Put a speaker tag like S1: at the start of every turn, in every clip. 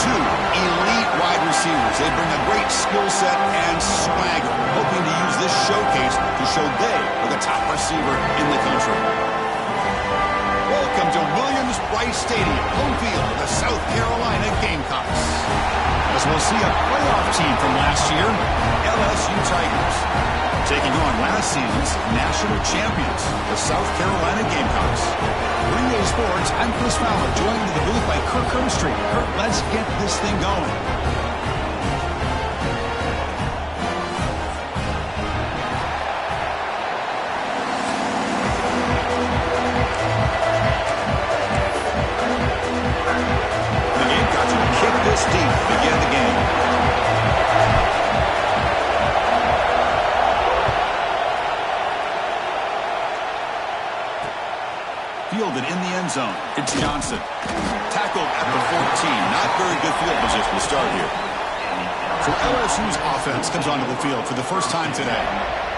S1: two elite wide receivers. They bring a great skill set and swagger, hoping to use this showcase to show they are the top receiver in the country. Welcome to Williams-Brice Stadium, home field of the South Carolina Gamecocks. As we'll see a playoff team from last year, LSU Tigers, taking on last season's national champions, the South Carolina Gamecocks. Green Day Sports, I'm Chris Fowler, joined in the booth by Kirk Herbstreit. Kirk, let's get this thing going. The Gamecocks will kick this deep to begin the game. Fielded in the end zone. It's Johnson. Tackled at the 14. Not very good field position to start here. So LSU's offense comes onto the field for the first time today.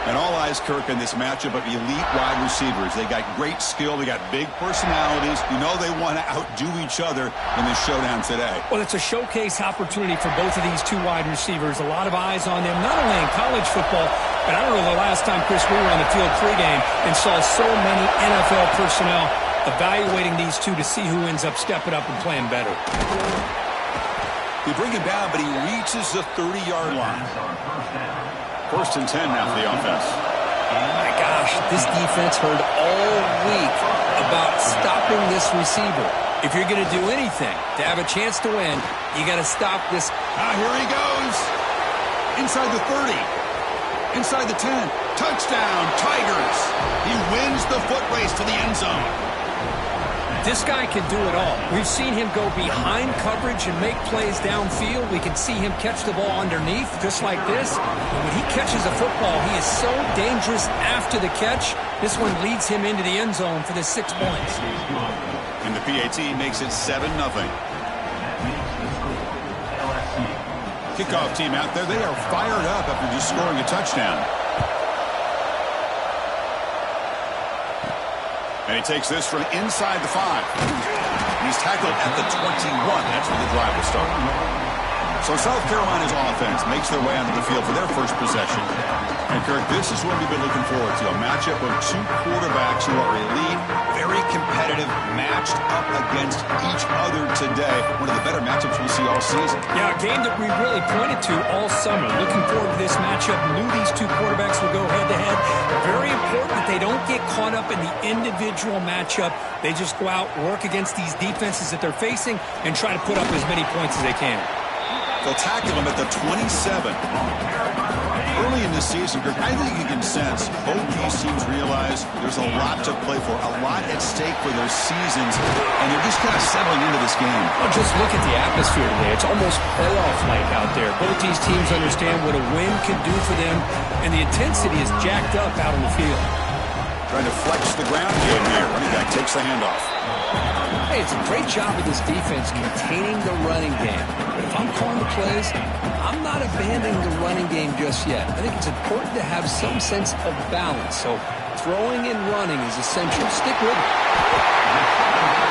S1: And all eyes, Kirk, in this matchup of elite wide receivers. They got great skill. They got big personalities. You know they want to outdo each other in this showdown today.
S2: Well, it's a showcase opportunity for both of these two wide receivers. A lot of eyes on them, not only in college football, but I don't know the last time, Chris, we were on the field pregame and saw so many NFL personnel evaluating these two to see who ends up stepping up and playing better.
S1: They bring him down, but he reaches the 30-yard line. First and 10 now for the offense.
S2: Oh, my gosh, this defense heard all week about stopping this receiver. If you're going to do anything to have a chance to win, you got to stop this.
S1: Here he goes. Inside the 30. Inside the 10. Touchdown, Tigers. He wins the foot race to the end zone.
S2: This guy can do it all. We've seen him go behind coverage and make plays downfield. We can see him catch the ball underneath, just like this. And when he catches a football, he is so dangerous after the catch. This one leads him into the end zone for the 6 points.
S1: And the PAT makes it 7-0. Kickoff team out there. They are fired up after just scoring a touchdown. And he takes this from inside the 5. He's tackled at the 21. That's where the drive will start. So South Carolina's offense makes their way onto the field for their first possession. And, Kirk, this is what we've been looking forward to, a matchup of two quarterbacks who are elite, very competitive, matched up against each other today. One of the better matchups we'll see all season.
S2: Yeah, a game that we really pointed to all summer. Looking forward to this matchup. Knew these two quarterbacks would go head-to-head. Very important that they don't get caught up in the individual matchup. They just go out, work against these defenses that they're facing, and try to put up as many points as they can.
S1: They'll tackle him at the 27. Early in the season, Kirk, I think you can sense both these teams realize there's a lot to play for, a lot at stake for their seasons, and they're just kind of settling into this game.
S2: Well, just look at the atmosphere today. It's almost playoff-like out there. Both these teams understand what a win can do for them, and the intensity is jacked up out on the field.
S1: Trying to flex the ground game here. Running back takes the handoff.
S2: Hey, it's a great job of this defense containing the running game. But if I'm calling the plays, I'm not abandoning the running game just yet. I think it's important to have some sense of balance. So throwing and running is essential. Stick with it.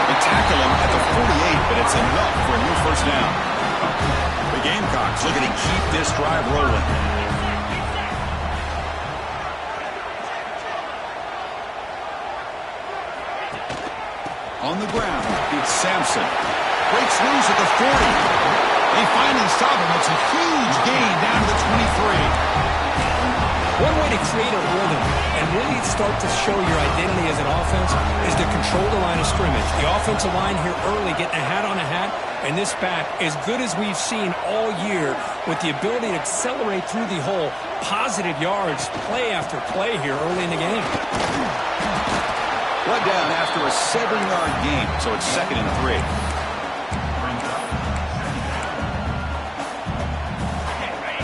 S1: They tackle him at the 48, but it's enough for a new first down. The Gamecocks looking to keep this drive rolling. On the ground, it's Sampson. Breaks loose at the 40. They finally stop him. It's a huge gain down to the 23.
S2: One way to create a rhythm and really start to show your identity as an offense is to control the line of scrimmage. The offensive line here early getting a hat on a hat, and this back, as good as we've seen all year, with the ability to accelerate through the hole, positive yards, play after play here early in the game.
S1: Brought down after a 7-yard gain, so it's 2nd and 3.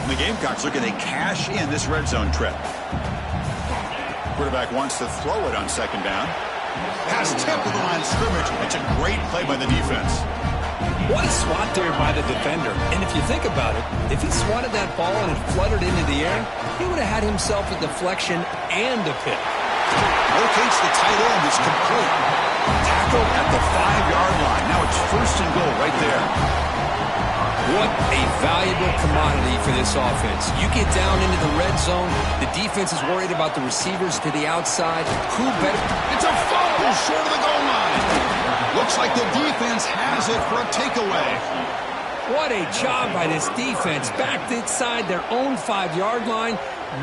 S1: And the Gamecocks looking to cash in this red zone trip. Quarterback wants to throw it on 2nd down. Pass tipped to the line of scrimmage. It's a great play by the defense.
S2: What a swat there by the defender. And if you think about it, if he swatted that ball and it fluttered into the air, he would have had himself a deflection and a pick.
S1: Locates the tight end. It's complete. Tackle at the 5-yard line. Now it's 1st and goal right there.
S2: What a valuable commodity for this offense. You get down into the red zone, the defense is worried about the receivers to the outside. Who better?
S1: It's a fumble short of the goal line. Looks like the defense has it for a takeaway.
S2: What a job by this defense. Back inside their own 5-yard line.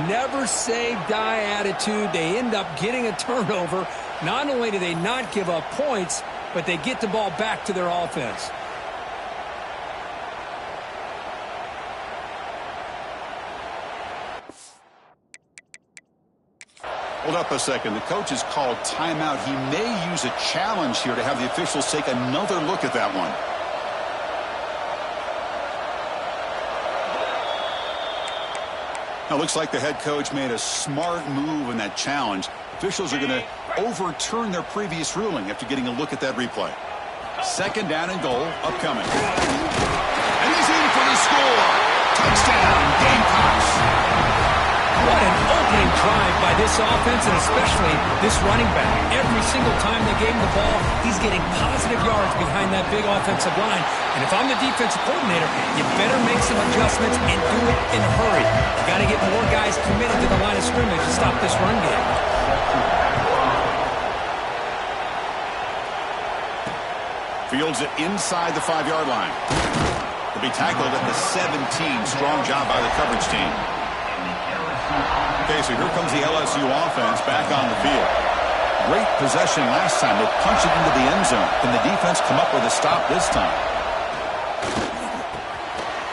S2: Never say die attitude. They end up getting a turnover. Not only do they not give up points, but they get the ball back to their offense.
S1: Hold up a second. The coach has called timeout. He may use a challenge here to have the officials take another look at that one. Now, looks like the head coach made a smart move in that challenge. Officials are going to overturn their previous ruling after getting a look at that replay. Second down and goal upcoming. And he's in for the score. Touchdown, Gamecocks.
S2: What an opening drive by this offense, and especially this running back. Every single time they gave him the ball, he's getting positive yards behind that big offensive line. And if I'm the defensive coordinator, you better make some adjustments and do it in a hurry. You got to get more guys committed to the line of scrimmage to stop this run game.
S1: Fields it inside the 5-yard line. He'll be tackled at the 17. Strong job by the coverage team. Okay, so here comes the LSU offense back on the field. Great possession last time. They punched it into the end zone. Can the defense come up with a stop this time?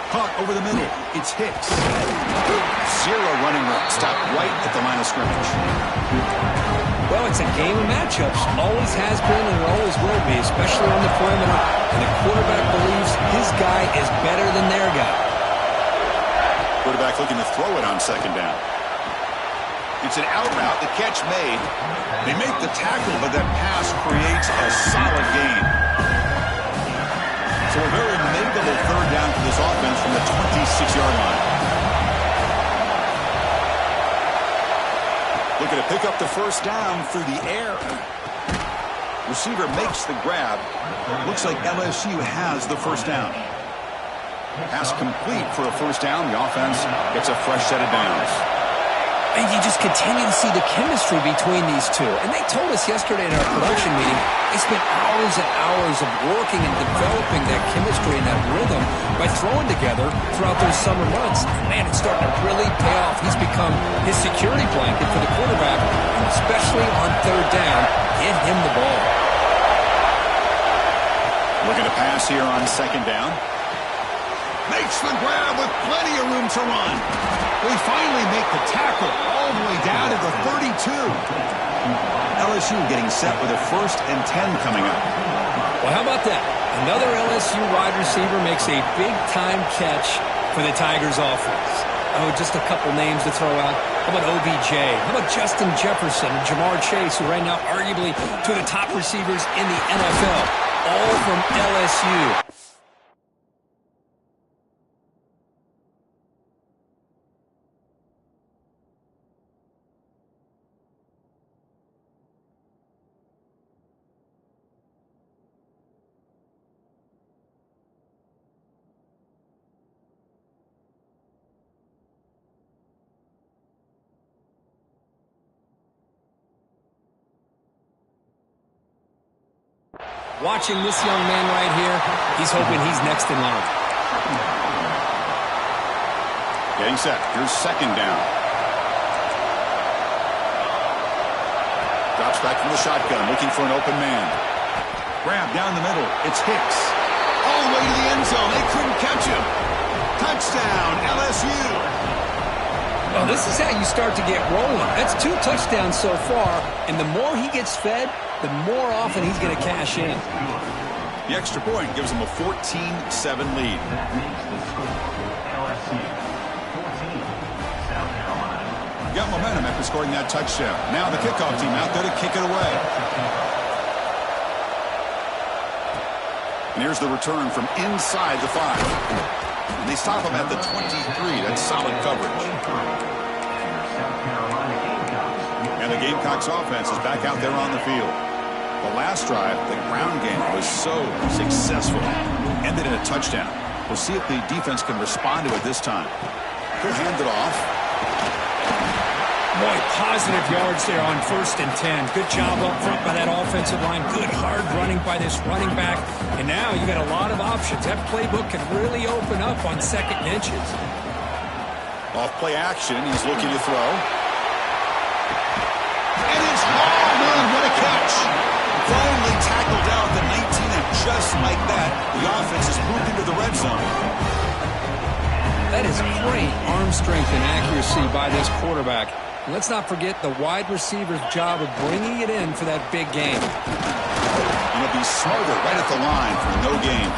S1: Caught over the middle. It's Hicks. Zero running room. Stop right at the line of scrimmage.
S2: Well, it's a game of matchups. Always has been and always will be, especially on the perimeter. And the quarterback believes his guy is better than their guy.
S1: Quarterback looking to throw it on second down. It's an out route. The catch made. They make the tackle, but that pass creates a solid gain. So a very makeable third down for this offense from the 26-yard line. Looking to pick up the first down through the air. Receiver makes the grab. Looks like LSU has the first down. Pass complete for a first down. The offense gets a fresh set of downs.
S2: And you just continue to see the chemistry between these two. And they told us yesterday in our production meeting, they spent hours and hours of working and developing that chemistry and that rhythm by throwing together throughout those summer months. Man, it's starting to really pay off. He's become his security blanket for the quarterback, and especially on third down, get him the ball.
S1: Looking to pass here on second down. Makes the grab with plenty of room to run. They finally make the tackle all the way down to the 32. LSU getting set with a 1st and 10 coming up.
S2: Well, how about that? Another LSU wide receiver makes a big-time catch for the Tigers offense. Oh, just a couple names to throw out. How about OBJ? How about Justin Jefferson and Jamar Chase, who right now arguably two of the top receivers in the NFL, all from LSU. Watching this young man right here, he's hoping he's next in line.
S1: Getting set. Here's second down. Drops back from the shotgun, looking for an open man. Grab down the middle. It's Hicks. All the way to the end zone. They couldn't catch him. Touchdown, LSU.
S2: Well, this is how you start to get rolling. That's 2 touchdowns so far, and the more he gets fed, the more often he's going to cash in.
S1: The extra point gives him a 14-7 lead. Got momentum after scoring that touchdown. Now the kickoff team out there to kick it away. And here's the return from inside the 5. And they stop him at the 23. That's solid coverage. And the Gamecocks offense is back out there on the field. The last drive, the ground game was so successful. Ended in a touchdown. We'll see if the defense can respond to it this time. He'll hand it off.
S2: Boy, positive yards there on 1st and 10. Good job up front by that offensive line. Good hard running by this running back. And now you got a lot of options. That playbook can really open up on 2nd and inches.
S1: Off play action. He's looking to throw. And it's hauled in. What a catch. Finally tackled down at the 19, and just like that, the offense has moved into the red zone.
S2: That is great arm strength and accuracy by this quarterback. Let's not forget the wide receiver's job of bringing it in for that big game.
S1: And he'll be smarter right at the line for no gain.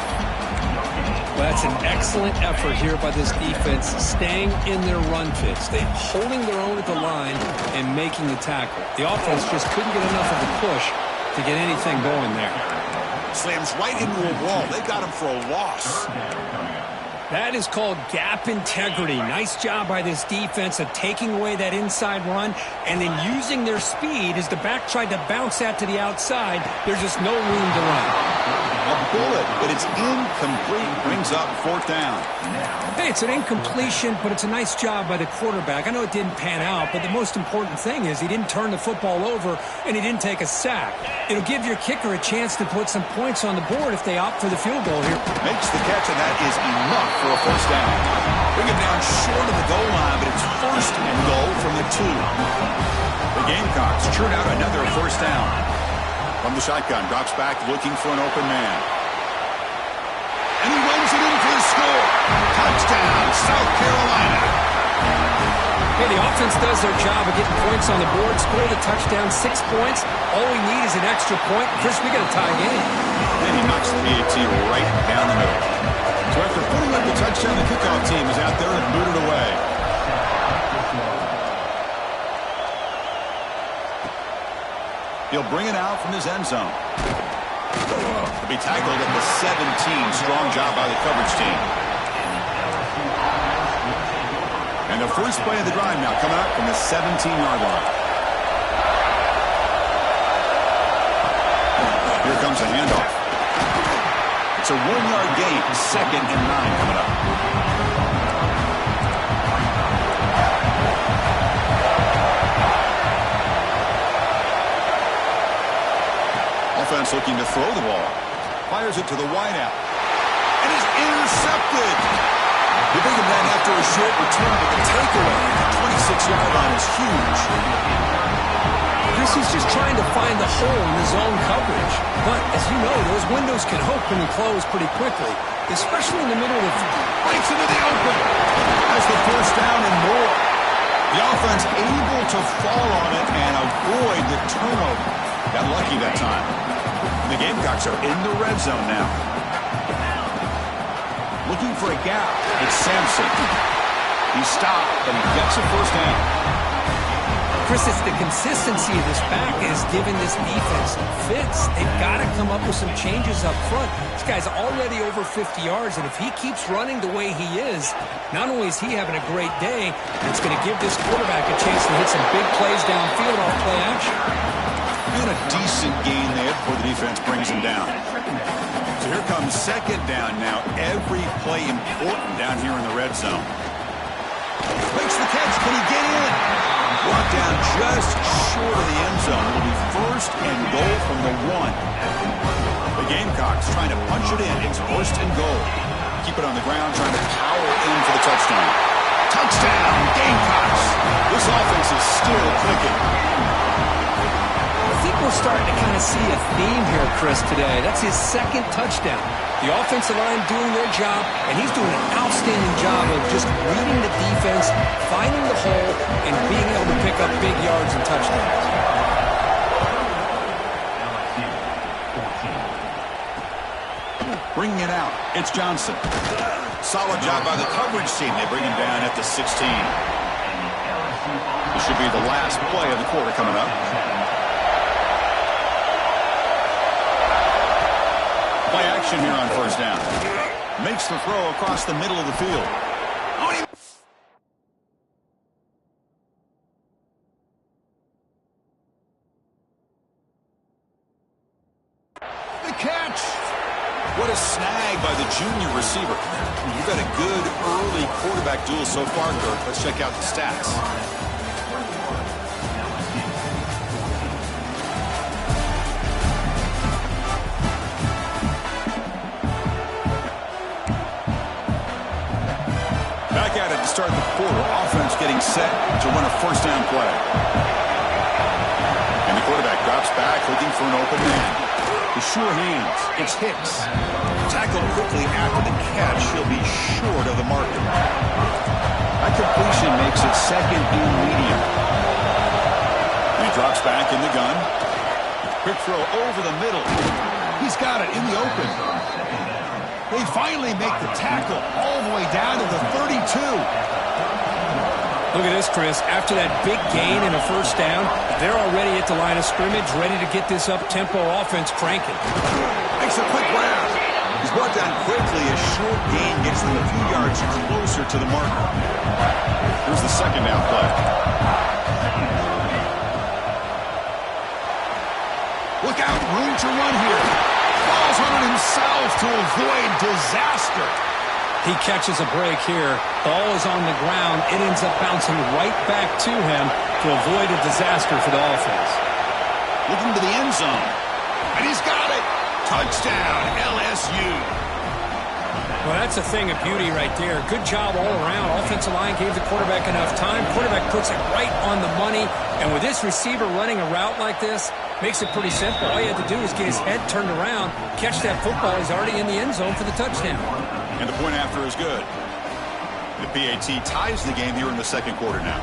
S2: Well, that's an excellent effort here by this defense, staying in their run fits. They're holding their own at the line and making the tackle. The offense just couldn't get enough of a push to get anything going there.
S1: Slams right into a wall. They got him for a loss.
S2: That is called gap integrity. Nice job by this defense of taking away that inside run and then using their speed as the back tried to bounce that to the outside. There's just no room to run.
S1: A bullet, but it's incomplete. Brings up 4th down.
S2: Hey, it's an incompletion, but it's a nice job by the quarterback. I know it didn't pan out, but the most important thing is he didn't turn the football over and he didn't take a sack. It'll give your kicker a chance to put some points on the board if they opt for the field goal here.
S1: Makes the catch, and that is enough for a 1st down. Bring him down short of the goal line, but it's 1st and goal from the 2. The Gamecocks churn out another 1st down. From the shotgun, drops back looking for an open man. And he runs it in for the score. Touchdown, South Carolina.
S2: Hey, the offense does their job of getting points on the board, score the touchdown, 6 points. All we need is an extra point. Chris, we got a tie game.
S1: And he knocks the PAT right down the middle. So after putting up the touchdown, the kickoff team is out there and booted away. He'll bring it out from his end zone. He'll be tackled at the 17. Strong job by the coverage team. And the first play of the drive now coming up from the 17-yard line. Here comes a handoff. It's a 1-yard gain. 2nd and 9 coming up. Offense looking to throw the ball. Fires it to the wideout. And is intercepted. They bring him down after a short return, but the takeaway at the 26-yard line is huge.
S2: Chris, he's just trying to find the hole in the zone coverage. But, as you know, those windows can open and close pretty quickly, especially in the middle of the
S1: breaks into the open. Has the 1st down and more. The offense able to fall on it and avoid the turnover. Got lucky that time. The Gamecocks are in the red zone now. Looking for a gap. It's Sampson. He stopped, but he gets a 1st down.
S2: Chris, it's the consistency of this back that is giving this defense fits. They've got to come up with some changes up front. This guy's already over 50 yards, and if he keeps running the way he is, not only is he having a great day, it's going to give this quarterback a chance to hit some big plays downfield off play action.
S1: And a decent gain there before the defense brings him down. So here comes 2nd down now. Every play important down here in the red zone. Makes the catch. Can he get in? Brought down just short of the end zone. It'll be 1st and goal from the 1. The Gamecocks trying to punch it in. It's 1st and goal. Keep it on the ground, trying to power in for the touchdown. Touchdown, Gamecocks. This offense is still clicking.
S2: I think we're starting to kind of see a theme here, Chris, today. That's his 2nd touchdown. The offensive line doing their job, and he's doing an outstanding job of just reading the defense, finding the hole, and being able to pick up big yards and touchdowns.
S1: Bringing it out, it's Johnson. Solid job by the coverage team. They bring him down at the 16. This should be the last play of the quarter coming up. Play action here on 1st down. Makes the throw across the middle of the field. The catch. What a snag by the junior receiver. You've got a good early quarterback duel so far, Kirk. Let's check out the stats. Back at it to start the quarter. Offense getting set to run a first down play. And the quarterback drops back looking for an open man. With sure hands, it's Hicks. Tackled quickly after the catch. He'll be short of the marker. That completion makes it second and medium. And he drops back in the gun. Quick throw over the middle. He's got it in the open. They finally make the tackle all the way down to the 32.
S2: Look at this, Chris. After that big gain and a first down, they're already at the line of scrimmage, ready to get this up-tempo offense cranking.
S1: Makes a quick grab. He's brought down quickly. A short gain gets them a few yards closer to the marker. Here's the second down play. Look out, room to run here. Falls on himself to avoid disaster.
S2: He catches a break here. Ball is on the ground. It ends up bouncing right back to him to avoid a disaster for the offense.
S1: Looking to the end zone. And he's got it. Touchdown, LSU.
S2: Well, that's a thing of beauty right there. Good job all around. Offensive line gave the quarterback enough time. Quarterback puts it right on the money. And with this receiver running a route like this, makes it pretty simple. All you have to do is get his head turned around, catch that football. He's already in the end zone for the touchdown.
S1: And the point after is good. The PAT ties the game here in the second quarter now.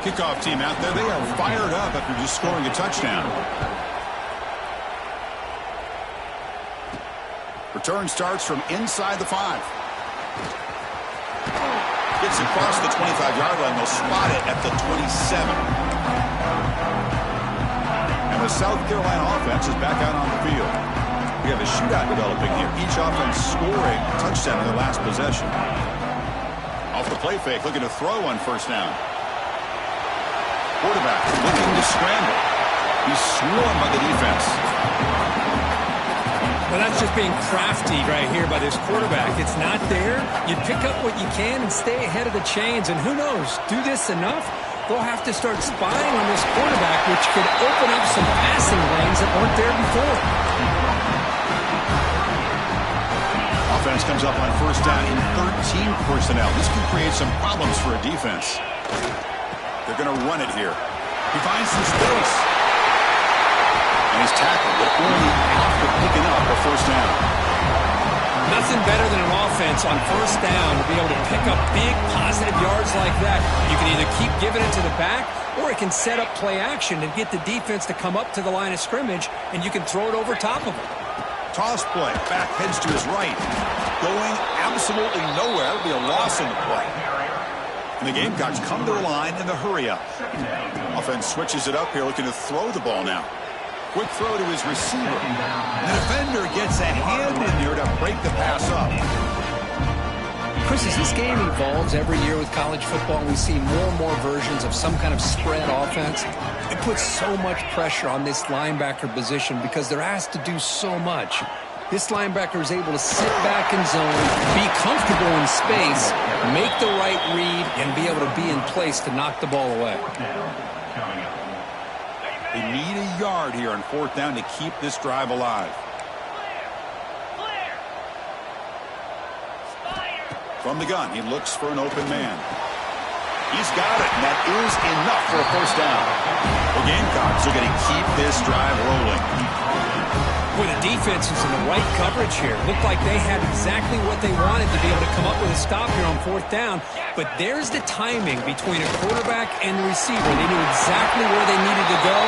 S1: Kickoff team out there. They are fired up after just scoring a touchdown. Return starts from inside the 5. Gets across the 25-yard line. They'll spot it at the 27. And the South Carolina offense is back out on the field. We have a shootout developing here. Each offense scoring a touchdown in their last possession. Off the play fake, looking to throw on first down. Quarterback looking to scramble. He's swarmed by the defense.
S2: Well, that's just being crafty right here by this quarterback. It's not there. You pick up what you can and stay ahead of the chains. And who knows, do this enough, they'll have to start spying on this quarterback, which could open up some passing lanes that weren't there before.
S1: Offense comes up on first down in 13 personnel. This can create some problems for a defense. They're going to run it here. He finds some space. And he's tackled, but only after picking up a first down.
S2: Nothing better than an offense on first down to be able to pick up big positive yards like that. You can either keep giving it to the back, or it can set up play action and get the defense to come up to the line of scrimmage, and you can throw it over top of them.
S1: Toss play. Back heads to his right. Going absolutely nowhere. It'll be a loss in the play. And the Gamecocks come to the line in the hurry-up. Offense switches it up here, looking to throw the ball now. Quick throw to his receiver. And the defender gets a hand in there to break the pass up.
S2: Chris, as this game evolves every year with college football, we see more and more versions of some kind of spread offense. It puts so much pressure on this linebacker position because they're asked to do so much. This linebacker is able to sit back in zone, be comfortable in space, make the right read, and be able to be in place to knock the ball away.
S1: They need a yard here on fourth down to keep this drive alive. From the gun, he looks for an open man. He's got it, and that is enough for a first down. The Gamecocks are going to keep this drive rolling.
S2: Well, the defense is in the right coverage here. Looked like they had exactly what they wanted to be able to come up with a stop here on fourth down. But there's the timing between a quarterback and the receiver. They knew exactly where they needed to go.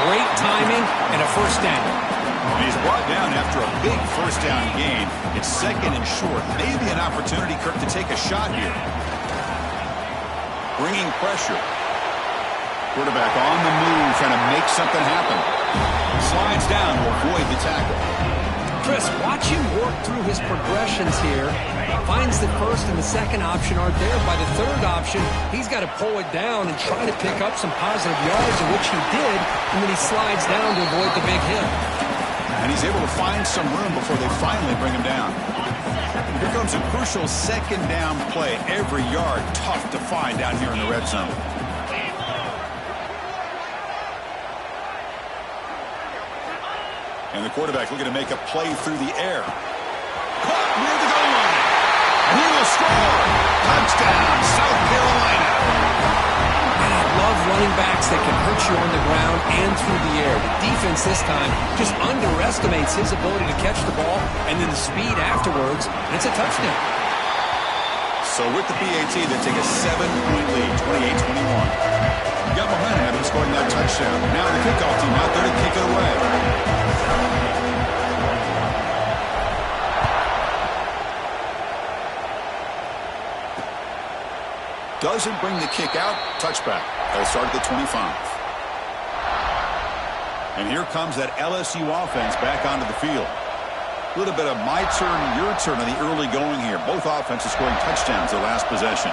S2: Great timing and a first down.
S1: And he's brought down after a big first down gain. It's second and short. Maybe an opportunity, Kirk, to take a shot here. Bringing pressure. Quarterback on the move, trying to make something happen. Slides down to avoid the tackle.
S2: Chris, watch him work through his progressions here. Finds the first and the second option aren't there. By the third option, he's got to pull it down and try to pick up some positive yards, in which he did, and then he slides down to avoid the big hit.
S1: And he's able to find some room before they finally bring him down. Here comes a crucial second down play. Every yard tough to find down here in the red zone. And the quarterback looking to make a play through the air. Caught near the goal line. And he will score. Touchdown, South Carolina.
S2: And I love running backs that can hurt you on the ground and through the air. The defense this time just underestimates his ability to catch the ball and then the speed afterwards. And it's a touchdown.
S1: So with the PAT, they take a 7-point lead, 28-21. Got behind him and scoring that touchdown. Now the kickoff team out there to kick it away. Doesn't bring the kick out. Touchback. They'll start at the 25. And here comes that LSU offense back onto the field. A little bit of my turn, your turn on the early going here. Both offenses scoring touchdowns their last possession.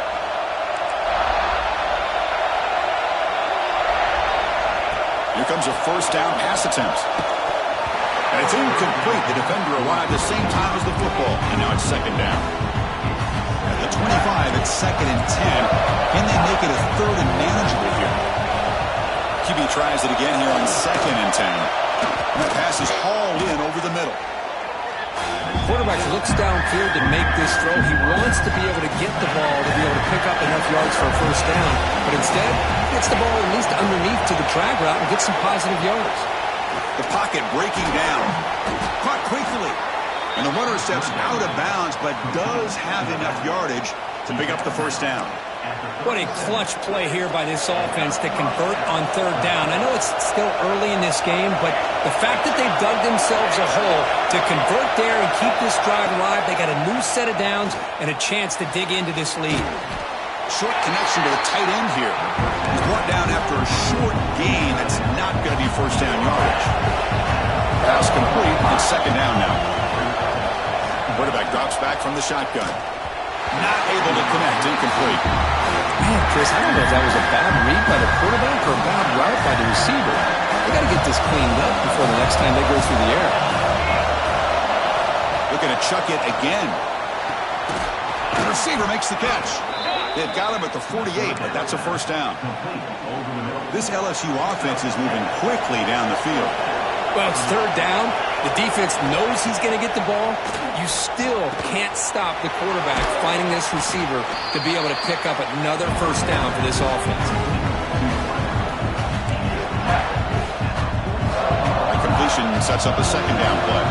S1: Here comes a first down pass attempt. And it's incomplete. The defender arrived the same time as the football. And now it's second down. At the 25, it's second and 10. Can they make it a third and manageable here? QB tries it again here on second and 10. And that pass is hauled in over the middle.
S2: Quarterback looks downfield to make this throw. He wants to be able to get the ball to be able to pick up enough yards for a first down. But instead, gets the ball at least underneath to the drag route and gets some positive yards.
S1: The pocket breaking down. Caught quickly. And the runner steps out of bounds, but does have enough yardage to pick up the first down.
S2: What a clutch play here by this offense to convert on third down. I know it's still early in this game, but the fact that they've dug themselves a hole to convert there and keep this drive alive, they got a new set of downs and a chance to dig into this lead.
S1: Short connection to the tight end here. He's brought down after a short gain. That's not going to be first down yardage. Pass complete. It's second down now. Quarterback drops back from the shotgun. Not able to connect. Incomplete.
S2: Man, Chris, I don't know if that was a bad read by the quarterback or a bad route by the receiver. They got to get this cleaned up before the next time they go through the air.
S1: Looking to chuck it again. The receiver makes the catch. They've got him at the 48, but that's a first down. This LSU offense is moving quickly down the field.
S2: Well, it's third down. The defense knows he's going to get the ball. You still can't stop the quarterback finding this receiver to be able to pick up another first down for this offense.
S1: The completion sets up a second down play.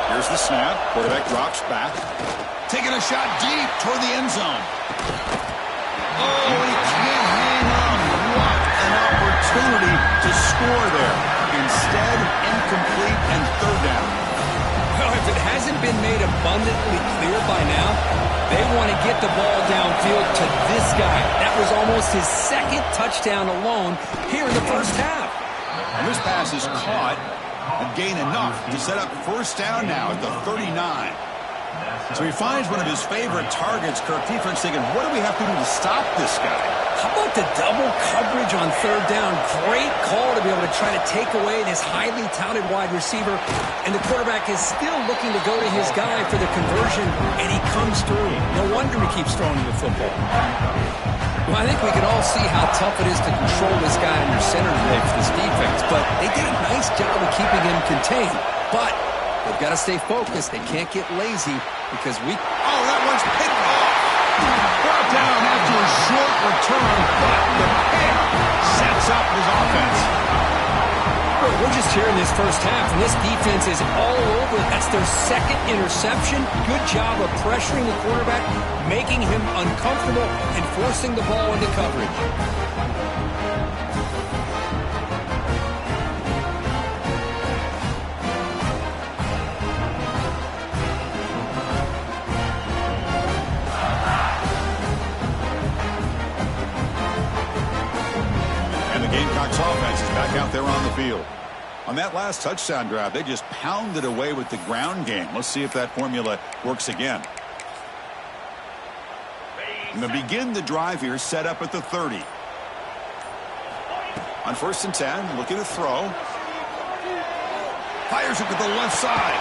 S1: Here's the snap. Quarterback drops back. Taking a shot deep toward the end zone. Oh, he can't hang on. What an opportunity to score there. Instead, incomplete and third down.
S2: Well, if it hasn't been made abundantly clear by now, they want to get the ball downfield to this guy. That was almost his second touchdown alone here in the first half.
S1: And this pass is caught and gain enough to set up first down now at the 39. So he finds one of his favorite targets. Kirk, defense thinking, what do we have to do to stop this guy?
S2: How about the double coverage on third down? Great call to be able to try to take away this highly touted wide receiver. And the quarterback is still looking to go to his guy for the conversion, and he comes through. No wonder he keeps throwing the football. Well, I think we can all see how tough it is to control this guy under center today for this defense, but they did a nice job of keeping him contained. But They've got to stay focused. They can't get lazy because we...
S1: Oh, that one's picked off. Brought down after a short return, but the pick sets up his offense.
S2: We're just here in this first half, and this defense is all over. That's their second interception. Good job of pressuring the quarterback, making him uncomfortable, and forcing the ball into coverage.
S1: Gamecocks offense is back out there on the field. On that last touchdown drive, they just pounded away with the ground game. Let's see if that formula works again. And they begin the drive here, set up at the 30. On 1st and 10, looking to throw. Fires it to the left side.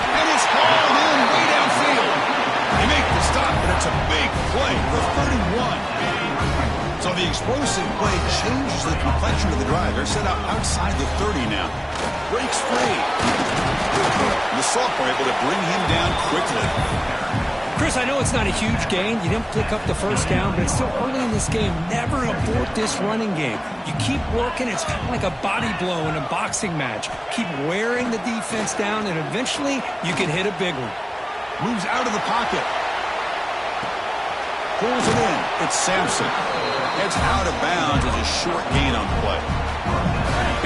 S1: And it's hauled in way downfield. They make the stop, but it's a big play for 31. So the explosive play changes the complexion of the drive. They're set up outside the 30 now. Breaks free. The sophomore able to bring him down quickly.
S2: Chris, I know it's not a huge gain. You didn't pick up the first down, but it's still early in this game. Never abort this running game. You keep working. It's kind of like a body blow in a boxing match. Keep wearing the defense down, and eventually you can hit a big one.
S1: Moves out of the pocket. Pulls it in. It's Sampson. Heads out of bounds as a short gain on the play.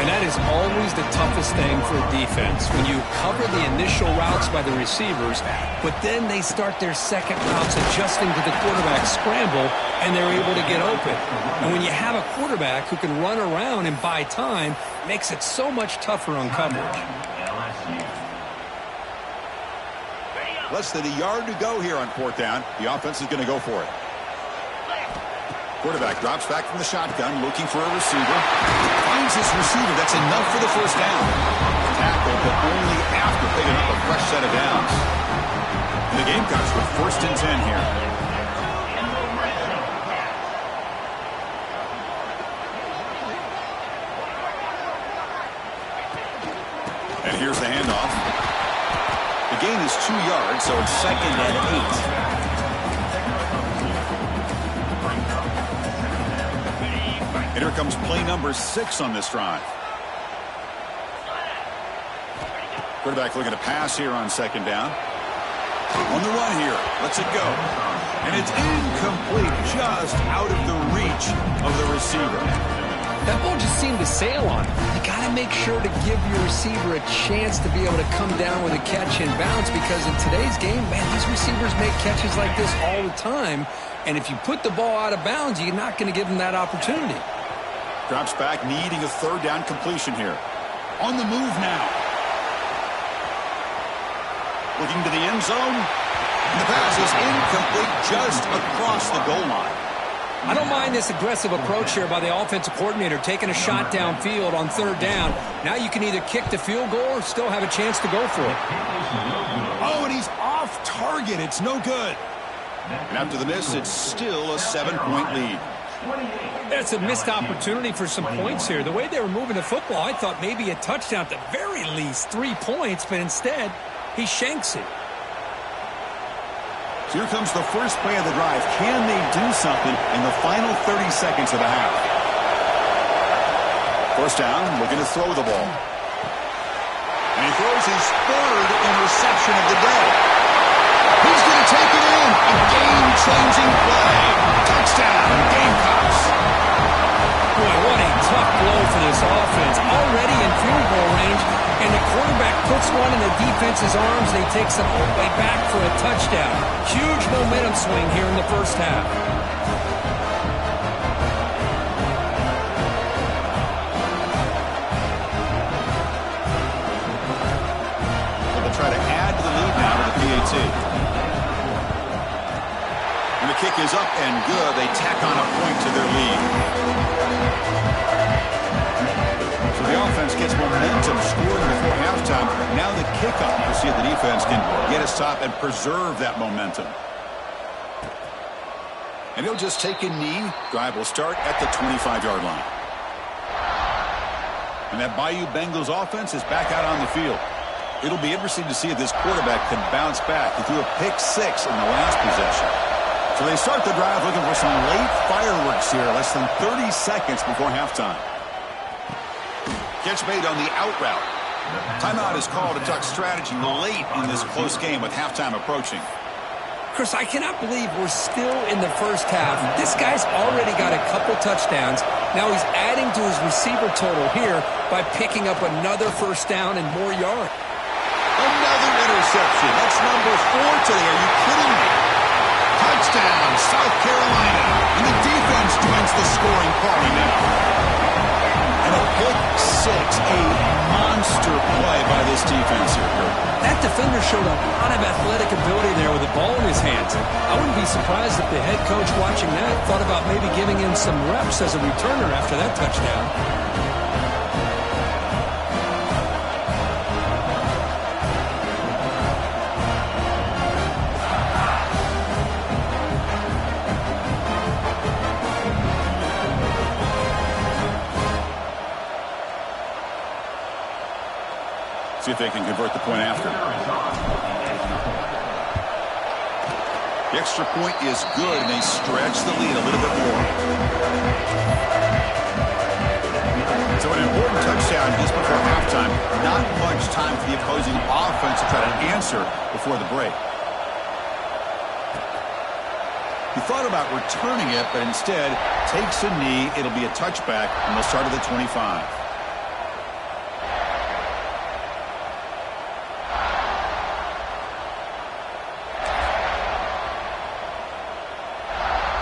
S2: And that is always the toughest thing for a defense. When you cover the initial routes by the receivers, but then they start their second routes adjusting to the quarterback scramble, and they're able to get open. And when you have a quarterback who can run around and buy time, it makes it so much tougher on coverage.
S1: Less than a yard to go here on 4th down. The offense is going to go for it. Quarterback drops back from the shotgun, looking for a receiver. Finds his receiver. That's enough for the first down. Tackle, but only after picking up a fresh set of downs. And the Gamecocks with 1st and 10 here. And here's the handoff. The gain is 2 yards, so it's 2nd and 8. And here comes play number 6 on this drive. Quarterback looking to pass here on 2nd down. On the run here. Lets it go. And it's incomplete, just out of the reach of the receiver.
S2: That ball just seemed to sail on him. You got to make sure to give your receiver a chance to be able to come down with a catch and bounce, because in today's game, man, these receivers make catches like this all the time. And if you put the ball out of bounds, you're not going to give them that opportunity.
S1: Drops back, needing a 3rd down completion here. On the move now. Looking to the end zone. And the pass is incomplete, just across the goal line.
S2: I don't mind this aggressive approach here by the offensive coordinator, taking a shot downfield on 3rd down. Now you can either kick the field goal or still have a chance to go for it.
S1: Oh, and he's off target. It's no good. And after the miss, it's still a 7-point lead.
S2: That's a missed opportunity for some points here. The way they were moving the football, I thought maybe a touchdown, at the very least 3 points, but instead he shanks it.
S1: So here comes the first play of the drive. Can they do something in the final 30 seconds of the half? 1st down, looking to throw the ball. And he throws his 3rd interception of the day. He's going to take it in. A game-changing play. Touchdown, Gamecocks.
S2: Boy, what a tough blow for this offense. Already in field goal range, and the quarterback puts one in the defense's arms, and he takes it all the way back for a touchdown. Huge momentum swing here in the first half.
S1: So they'll try to add to the lead now to the PAT. And the kick is up and good. They tack on a point to their lead. So the offense gets momentum, scoring before halftime. Now the kickoff to see if the defense can get a stop and preserve that momentum. And he'll just take a knee. Drive will start at the 25-yard line. And that Bayou Bengals offense is back out on the field. It'll be interesting to see if this quarterback can bounce back. He threw a pick-6 in the last possession. So they start the drive looking for some late fireworks here, less than 30 seconds before halftime. Catch made on the out route. Timeout is called to talk strategy late in this close game with halftime approaching.
S2: Chris, I cannot believe we're still in the first half. This guy's already got a couple touchdowns. Now he's adding to his receiver total here by picking up another first down and more yards.
S1: Another interception. That's number 4 today. Are you kidding me? Touchdown, South Carolina. And the defense joins the scoring party now. And a pick-6, a monster play by this defense here, Kurt.
S2: That defender showed a lot of athletic ability there with the ball in his hands. I wouldn't be surprised if the head coach watching that thought about maybe giving him some reps as a returner after that touchdown.
S1: See if they can convert the point after. The extra point is good, and they stretch the lead a little bit more. So an important touchdown just before halftime. Not much time for the opposing offense to try to answer before the break. He thought about returning it, but instead takes a knee. It'll be a touchback, and they'll start at the 25.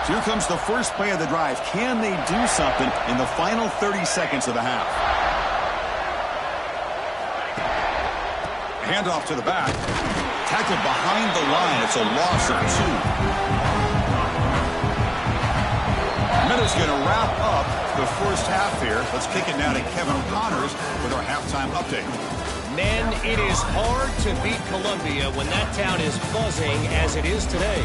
S1: So here comes the first play of the drive. Can they do something in the final 30 seconds of the half? Handoff to the back. Tackled behind the line. It's a loss of 2. Minutes going to wrap up the first half here. Let's kick it now to Kevin Connors with our halftime update.
S3: Men, it is hard to beat Columbia when that town is buzzing as it is today.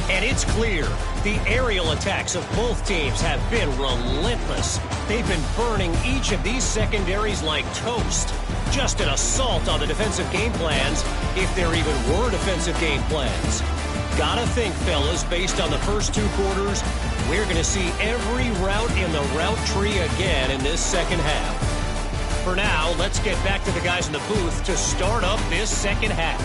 S3: And it's clear, the aerial attacks of both teams have been relentless. They've been burning each of these secondaries like toast. Just an assault on the defensive game plans, if there even were defensive game plans. Gotta think, fellas, based on the first 2 quarters, we're going to see every route in the route tree again in this second half. For now, let's get back to the guys in the booth to start up this second half.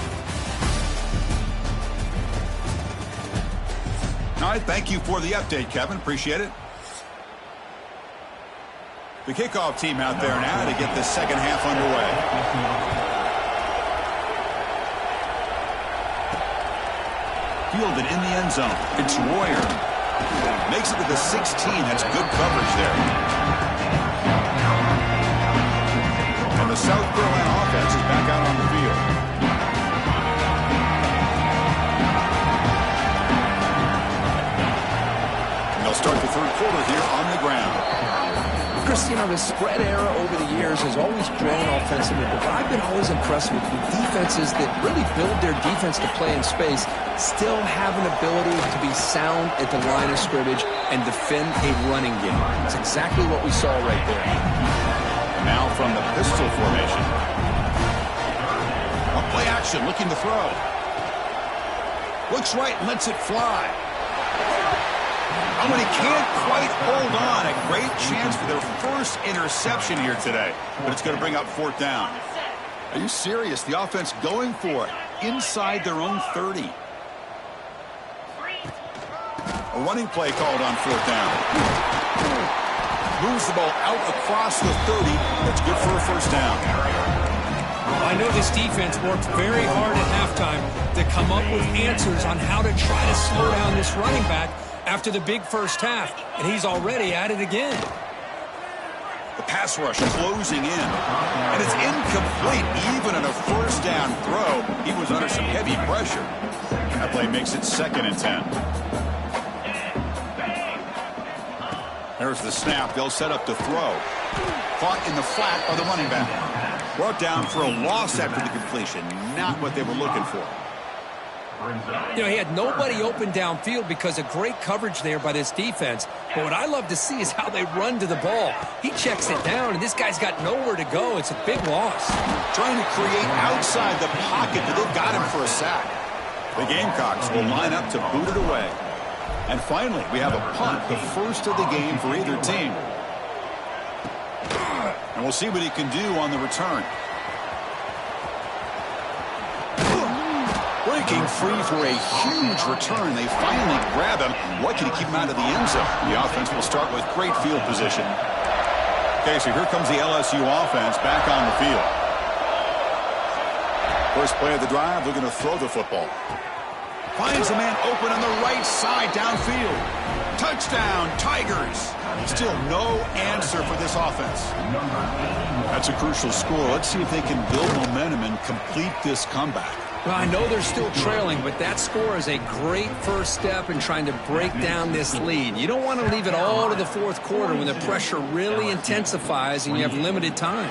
S1: All right, thank you for the update, Kevin. Appreciate it. The kickoff team out there now to get the second half underway. Fielded in the end zone. It's Royer. Makes it to the 16. That's good coverage there. And the South Carolina offense is back out on the field. Start the third quarter here on the ground.
S2: Chris, you know, the spread era over the years has always grown offensively, but what I've been always impressed with defenses that really build their defense to play in space still have an ability to be sound at the line of scrimmage and defend a running game. It's exactly what we saw right there.
S1: Now from the pistol formation. A play action, looking to throw. Looks right and lets it fly. Oh, and he can't quite hold on. A great chance for their first interception here today. But it's going to bring up 4th down. Are you serious? The offense going for it inside their own 30. A running play called on 4th down. Moves the ball out across the 30. That's good for a first down.
S2: I know this defense worked very hard at halftime to come up with answers on how to try to slow down this running back after the big first half, and he's already at it again.
S1: The pass rush closing in, and it's incomplete. Even on a first down throw, he was under some heavy pressure. That play makes it 2nd and 10. There's the snap. They'll set up to throw. Caught in the flat by the running back. Brought down for a loss after the completion. Not what they were looking for.
S2: You know, he had nobody open downfield because of great coverage there by this defense. But what I love to see is how they run to the ball. He checks it down, and this guy's got nowhere to go. It's a big loss.
S1: Trying to create outside the pocket, but they've got him for a sack. The Gamecocks will line up to boot it away. And finally, we have a punt, the first of the game for either team. And we'll see what he can do on the return. Breaking free for a huge return. They finally grab him. What can he keep him out of the end zone? The offense will start with great field position. Okay, so here comes the LSU offense back on the field. First play of the drive, they're going to throw the football. Finds a man open on the right side downfield. Touchdown, Tigers. Still no answer for this offense. That's a crucial score. Let's see if they can build momentum and complete this comeback.
S2: Well, I know they're still trailing, but that score is a great first step in trying to break down this lead. You don't want to leave it all to the fourth quarter when the pressure really intensifies and you have limited time.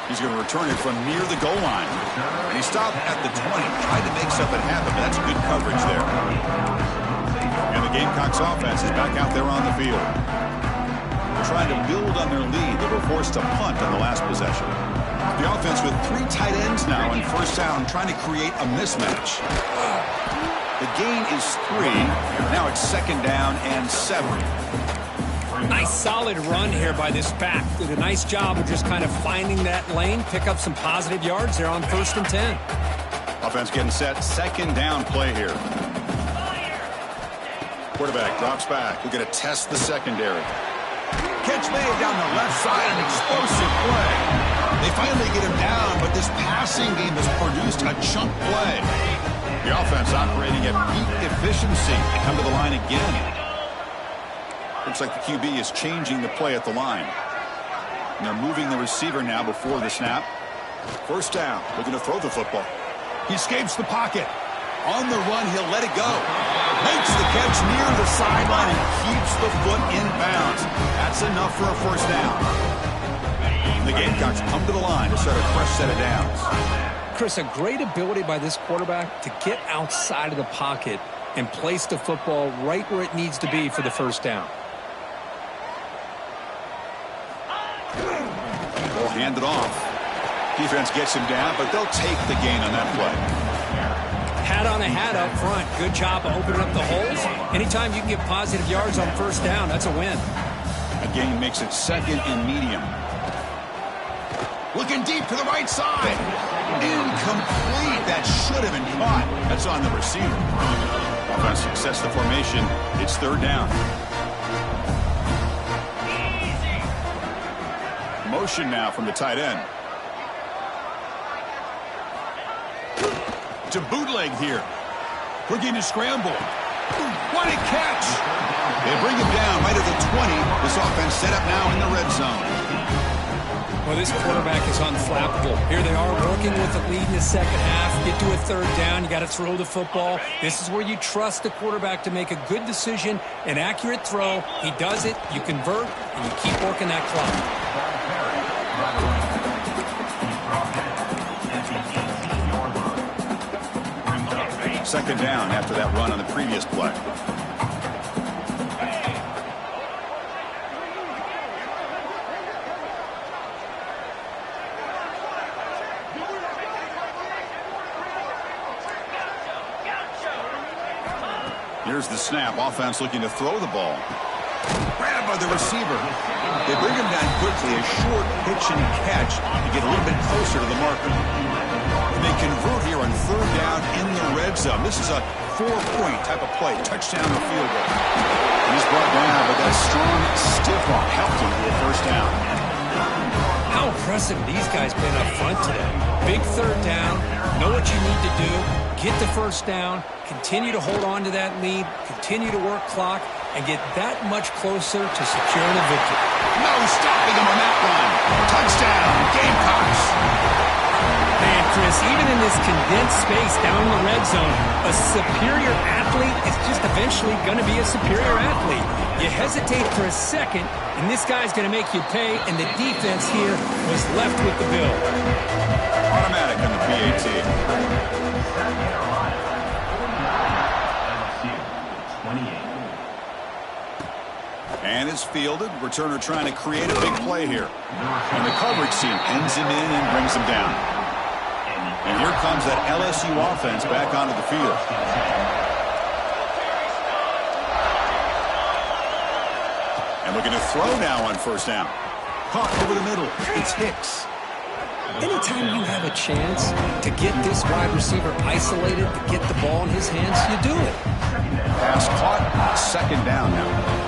S1: He's going to return it from near the goal line. And he stopped at the 20, tried to make something happen, but that's good coverage there. And the Gamecocks offense is back out there on the field. They're trying to build on their lead. They were forced to punt on the last possession. The offense with 3 tight ends now in first down, trying to create a mismatch. The gain is 3. Now it's second down and 7.
S2: Nice solid run here by this back. Did a nice job of just kind of finding that lane, pick up some positive yards there on 1st and 10.
S1: Offense getting set. Second down play here. Quarterback drops back. We're going to test the secondary. Catch made down the left side, an explosive play. They finally get him down, but this passing game has produced a chunk play. The offense operating at peak efficiency. They come to the line again. Looks like the QB is changing the play at the line. And they're moving the receiver now before the snap. First down, looking to throw the football. He escapes the pocket. On the run, he'll let it go. Makes the catch near the sideline and keeps the foot in bounds. That's enough for a first down. The Gamecocks come to the line to start a fresh set of downs.
S2: Chris, a great ability by this quarterback to get outside of the pocket and place the football right where it needs to be for the first down.
S1: Ball handed off. Defense gets him down, but they'll take the gain on that play.
S2: Hat on a hat up front. Good job of opening up the holes. Anytime you can get positive yards on first down, that's a win.
S1: A gain makes it second and medium. Looking deep to the right side. Incomplete. That should have been caught. That's on the receiver. Offense success the formation. It's third down. Motion now from the tight end. To bootleg here. Looking to scramble. What a catch. They bring him down right at the 20. This offense set up now in the red zone.
S2: Well, this quarterback is unflappable. Here they are working with the lead in the second half. Get to a third down. You got to throw the football. This is where you trust the quarterback to make a good decision, an accurate throw. He does it. You convert, and you keep working that clock.
S1: Second down after that run on the previous play. Here's the snap. Offense looking to throw the ball. Grabbed by the receiver. They bring him down quickly. A short pitch and catch to get a little bit closer to the marker. And they convert here on third down in the red zone. This is a 4-point type of play. Touchdown or field goal. And he's brought down, but that strong stiff arm helped him to a first down.
S2: How impressive these guys been up front today. Big third down. Know what you need to do. Get the first down, continue to hold on to that lead, continue to work clock, and get that much closer to securing a victory.
S1: No stopping him on that one. Touchdown, Gamecocks.
S2: Man, Chris, even in this condensed space down in the red zone, a superior athlete is just eventually going to be a superior athlete. You hesitate for a second, and this guy's going to make you pay, and the defense here was left with the bill.
S1: Automatic on the PAT. And it's fielded. Returner trying to create a big play here. And the coverage team ends him in and brings him down. And here comes that LSU offense back onto the field. And looking to throw now on first down. Caught over the middle. It's Hicks.
S2: Anytime you have a chance to get this wide receiver isolated, to get the ball in his hands, you do it.
S1: Pass caught. Second down now.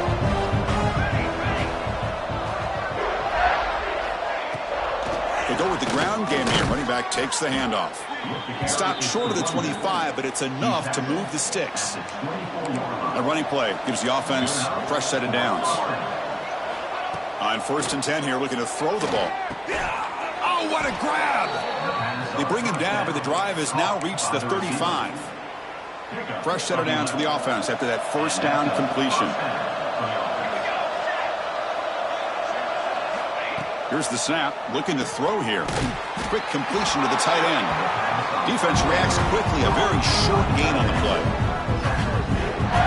S1: They go with the ground game here. Running back takes the handoff. Stopped short of the 25, but it's enough to move the sticks. A running play gives the offense a fresh set of downs. On first and 10 here, looking to throw the ball. Oh, what a grab! They bring him down, but the drive has now reached the 35. Fresh set of downs for the offense after that first down completion. Here's the snap, looking to throw here. Quick completion to the tight end. Defense reacts quickly, a very short gain on the play.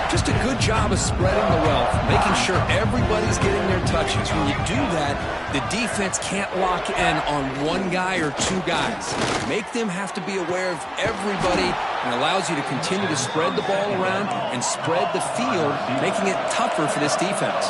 S2: Just a good job of spreading the wealth, making sure everybody's getting their touches. When you do that, the defense can't lock in on one guy or two guys. Make them have to be aware of everybody, and allows you to continue to spread the ball around and spread the field, making it tougher for this defense.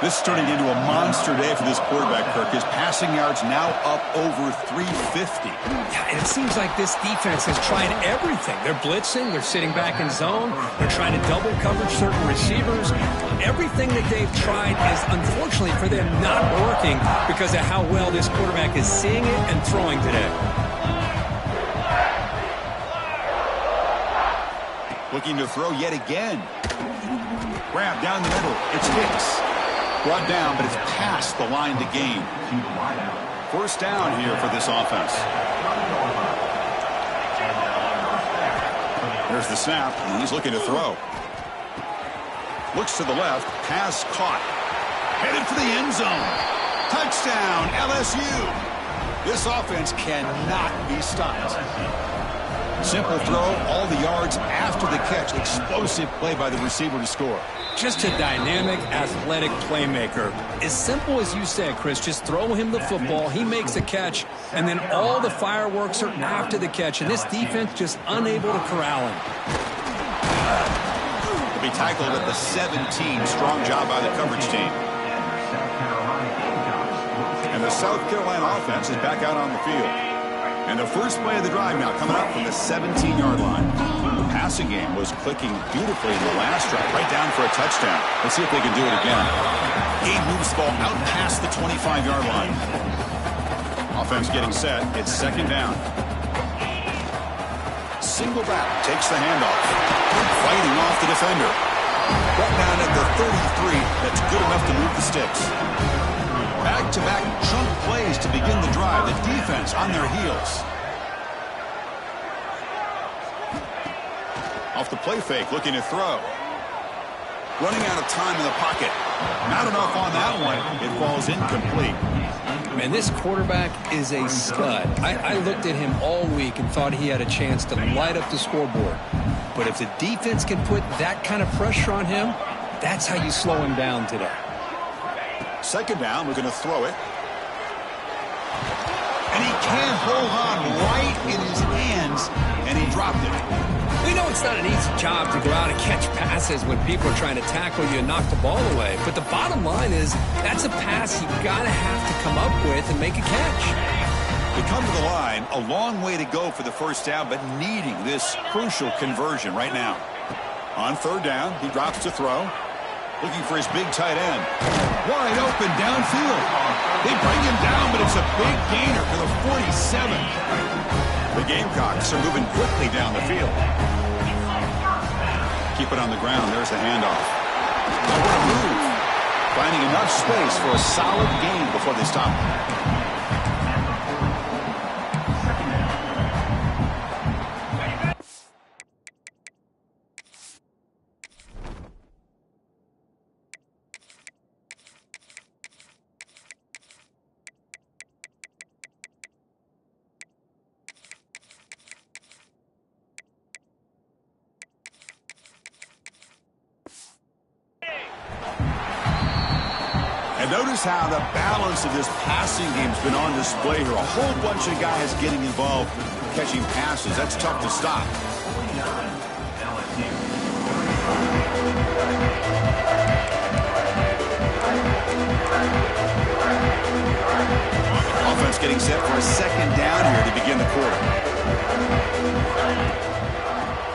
S1: This is turning into a monster day for this quarterback, Kirk. His passing yards now up over 350.
S2: Yeah, and it seems like this defense has tried everything. They're blitzing, they're sitting back in zone, they're trying to double coverage certain receivers. Everything that they've tried is, unfortunately for them, not working because of how well this quarterback is seeing it and throwing today.
S1: Looking to throw yet again. Grab down the middle. It's Hicks. Brought down, but it's past the line to gain. First down here for this offense. There's the snap, and he's looking to throw. Looks to the left, pass caught. Headed for the end zone. Touchdown, LSU. This offense cannot be stopped. Simple throw, all the yards after the catch. Explosive play by the receiver to score.
S2: Just a dynamic, athletic playmaker. As simple as you said, Chris, just throw him the football, he makes a catch, and then all the fireworks are after the catch, and this defense just unable to corral him.
S1: He'll be tackled at the 17. Strong job by the coverage team. And the South Carolina offense is back out on the field. And the first play of the drive now coming up from the 17-yard line. The passing game was clicking beautifully in the last drive, right down for a touchdown. Let's see if they can do it again. Gabe moves the ball out past the 25-yard line. Offense getting set. It's second down. Single back takes the handoff. Fighting off the defender. Brought down at the 33. That's good enough to move the sticks. Back-to-back chunk plays to begin the drive. The defense on their heels. Off the play fake, looking to throw. Running out of time in the pocket. Not enough on that one. It falls incomplete.
S2: Man, this quarterback is a stud. I looked at him all week and thought he had a chance to light up the scoreboard. But if the defense can put that kind of pressure on him, that's how you slow him down today.
S1: Second down, we're going to throw it. And he can't hold on right in his hands, and he dropped it.
S2: We know it's not an easy job to go out and catch passes when people are trying to tackle you and knock the ball away. But the bottom line is that's a pass you got to have to come up with and make a catch.
S1: They come to the line, a long way to go for the first down, but needing this crucial conversion right now. On third down, he drops to throw. Looking for his big tight end. Wide open downfield. They bring him down, but it's a big gainer for the 47. The Gamecocks are moving quickly down the field. Keep it on the ground. There's the handoff. Now what a move. Finding enough space for a solid gain before they stop him. And notice how the balance of this passing game has been on display here. A whole bunch of guys getting involved catching passes. That's tough to stop. Offense getting set for a second down here to begin the quarter.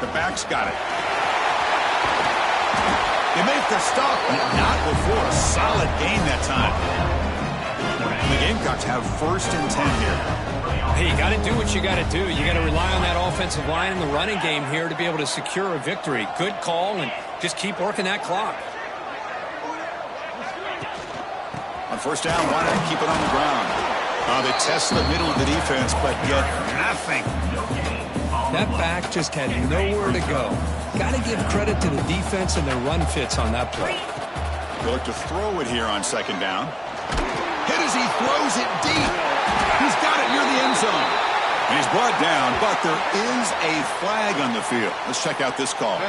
S1: The back's got it. They make the stop, but not before a solid gain that time. The Gamecocks have 1st and 10 here.
S2: Hey, you got to do what you got to do. You got to rely on that offensive line in the running game here to be able to secure a victory. Good call, and just keep working that clock.
S1: On 1st down, why not keep it on the ground? They test the middle of the defense, but get nothing.
S2: That back just had nowhere to go. Got to give credit to the defense and their run fits on that play.
S1: They'll look to throw it here on 2nd down. Hit as he throws it deep. He's got it near the end zone. And he's brought down, but there is a flag on the field. Let's check out this call.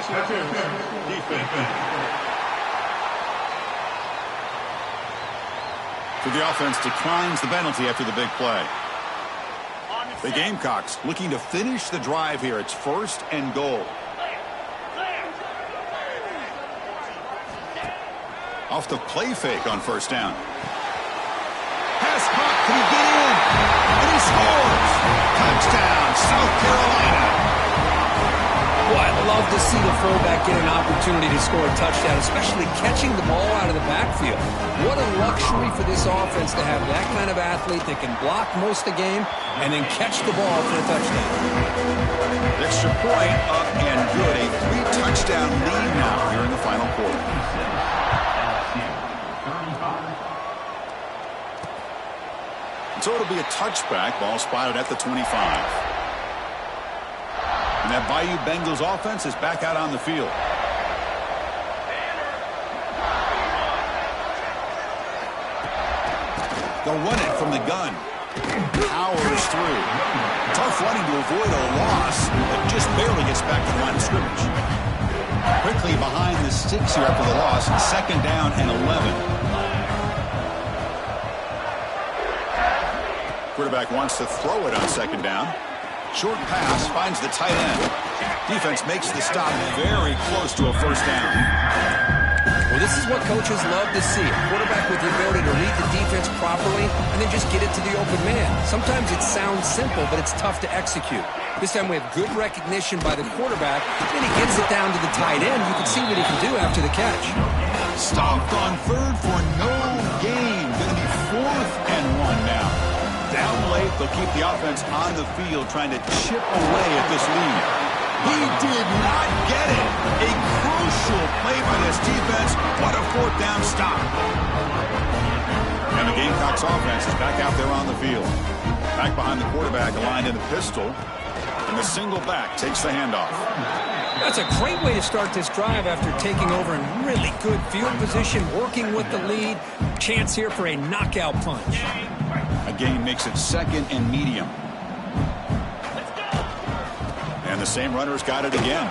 S1: So the offense declines the penalty after the big play. The Gamecocks looking to finish the drive here. It's 1st and goal. Off the play fake on 1st down. Pass caught. Can he get in? And he scores. Touchdown, South Carolina.
S2: Well, I'd love to see the fullback get an opportunity to score a touchdown, especially catching the ball out of the backfield. What a luxury for this offense to have that kind of athlete that can block most of the game and then catch the ball for a touchdown.
S1: Extra point up and good. A 3-touchdown lead now here in the final quarter. So it'll be a touchback. Ball spotted at the 25. And that Bayou Bengals offense is back out on the field. They'll run it from the gun. Powers through. Tough running to avoid a loss, but just barely gets back to the line of scrimmage. Quickly behind the sticks here after the loss. 2nd down and 11. Quarterback wants to throw it on 2nd down. Short pass finds the tight end. Defense makes the stop very close to a 1st down.
S2: Well, this is what coaches love to see. A quarterback with the ability to read the defense properly and then just get it to the open man. Sometimes it sounds simple, but it's tough to execute. This time we have good recognition by the quarterback. Then he gets it down to the tight end. You can see what he can do after the catch.
S1: Stopped on 3rd for no gain. Going to be 4th and 1 now. Down late, they'll keep the offense on the field trying to chip away at this lead. He did not get it. A crucial play by this defense. What a 4th down stop. And the Gamecocks offense is back out there on the field. Back behind the quarterback, aligned in the pistol. And the single back takes the handoff.
S2: That's a great way to start this drive after taking over in really good field position, working with the lead. Chance here for a knockout punch.
S1: A gain makes it 2nd and medium. And the same runner's got it again.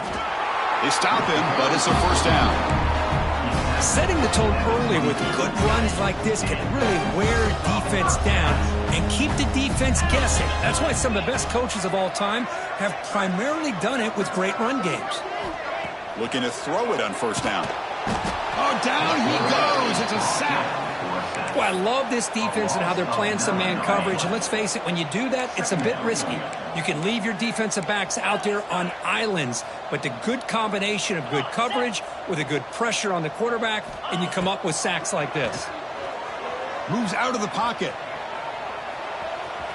S1: They stop him, but it's a 1st down.
S2: Setting the tone early with good runs like this can really wear defense down and keep the defense guessing. That's why some of the best coaches of all time have primarily done it with great run games.
S1: Looking to throw it on 1st down. Oh, down he goes. It's a sack.
S2: Well, I love this defense and how they're playing some man coverage. And let's face it, when you do that, it's a bit risky. You can leave your defensive backs out there on islands, but the good combination of good coverage with a good pressure on the quarterback, and you come up with sacks like this.
S1: Moves out of the pocket.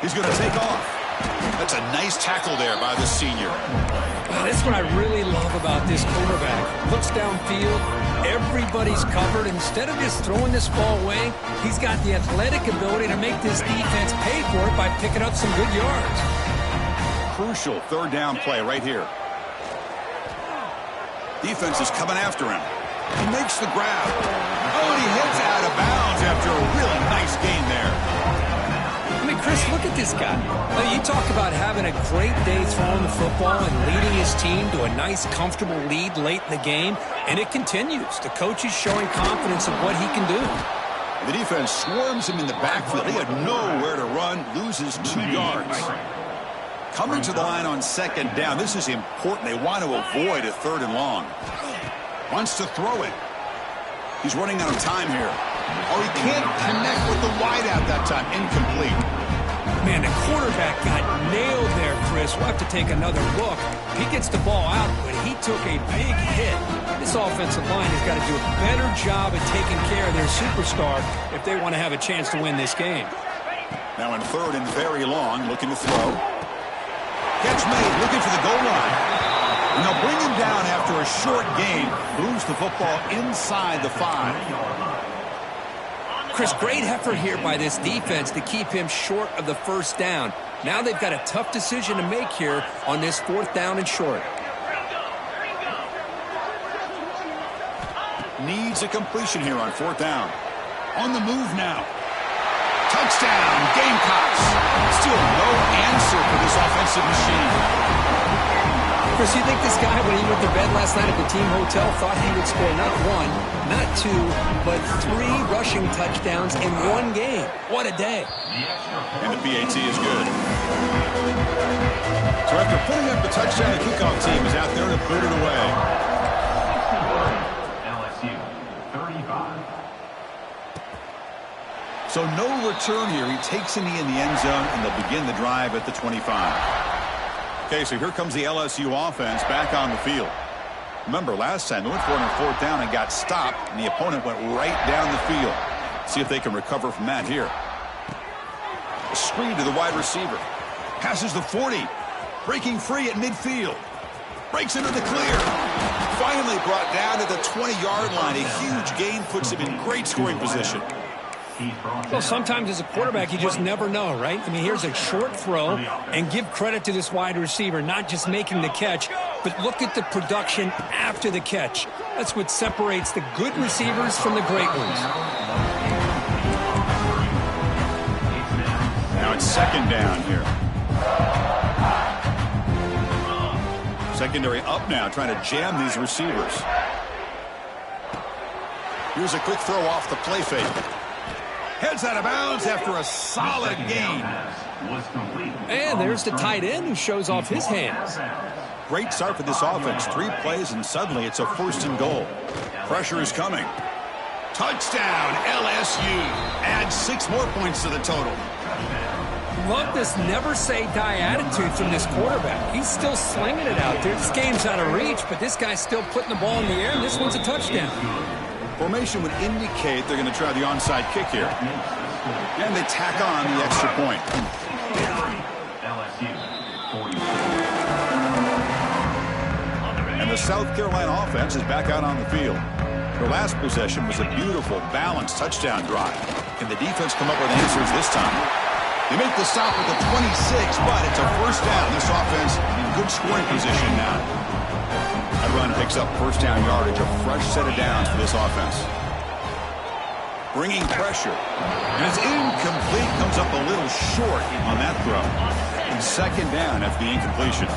S1: He's going to take off. That's a nice tackle there by the senior.
S2: That's what I really love about this quarterback. Looks downfield, everybody's covered. Instead of just throwing this ball away, he's got the athletic ability to make this defense pay for it by picking up some good yards.
S1: Crucial 3rd down play right here. Defense is coming after him. He makes the grab. Oh, and he hits out of bounds after a really nice gain there.
S2: I mean, Chris, look at this guy. You talk about having a great day throwing the football and leading his team to a nice, comfortable lead late in the game, and it continues. The coach is showing confidence of what he can do.
S1: The defense swarms him in the backfield. He had nowhere to run, loses 2 yards. Coming to the line on 2nd down. This is important. They want to avoid a 3rd and long. Wants to throw it. He's running out of time here. Oh, he can't connect with the wideout that time. Incomplete.
S2: Man, the quarterback got nailed there, Chris. We'll have to take another look. He gets the ball out, but he took a big hit. This offensive line has got to do a better job at taking care of their superstar if they want to have a chance to win this game.
S1: Now in 3rd and very long, looking to throw. Catch made, looking for the goal line. And they'll bring him down after a short gain. Moves the football inside the 5.
S2: Chris, great effort here by this defense to keep him short of the 1st down. Now they've got a tough decision to make here on this 4th down and short.
S1: Needs a completion here on 4th down. On the move now. Touchdown, Gamecocks. Still no answer for this offensive machine.
S2: Chris, you think this guy, when he went to bed last night at the team hotel, thought he would score not 1, not 2, but 3 rushing touchdowns in 1 game? What a day.
S1: And the PAT is good. So after putting up the touchdown, the kickoff team is out there to boot it away.
S4: LSU, 35.
S1: So no return here. He takes in the end zone, and they'll begin the drive at the 25. Okay, so here comes the LSU offense back on the field. Remember, last time they went for it on 4th down and got stopped, and the opponent went right down the field. See if they can recover from that here. A screen to the wide receiver. Passes the 40. Breaking free at midfield. Breaks into the clear. Finally brought down to the 20-yard line. A huge gain puts him in great scoring position.
S2: Well, sometimes as a quarterback, you just never know, right? I mean, here's a short throw, and give credit to this wide receiver, not just making the catch, but look at the production after the catch. That's what separates the good receivers from the great ones.
S1: Now it's 2nd down here. Secondary up now, trying to jam these receivers. Here's a quick throw off the play fake. Heads out of bounds after a solid gain.
S2: And there's the tight end who shows off his hands.
S1: Great start for this offense. 3 plays, and suddenly it's a 1st and goal. Pressure is coming. Touchdown, LSU. Add 6 more points to the total.
S2: Love this never-say-die attitude from this quarterback. He's still slinging it out there. This game's out of reach, but this guy's still putting the ball in the air, and this one's a touchdown.
S1: Formation would indicate they're going to try the onside kick here. And they tack on the extra point. And the South Carolina offense is back out on the field. Their last possession was a beautiful, balanced touchdown drive. Can the defense come up with answers this time? They make the stop at the 26, but it's a 1st down. This offense in good scoring position now. That run picks up 1st down yardage, a fresh set of downs for this offense. Bringing pressure. And it's incomplete. Comes up a little short on that throw. And 2nd down after the incompletion.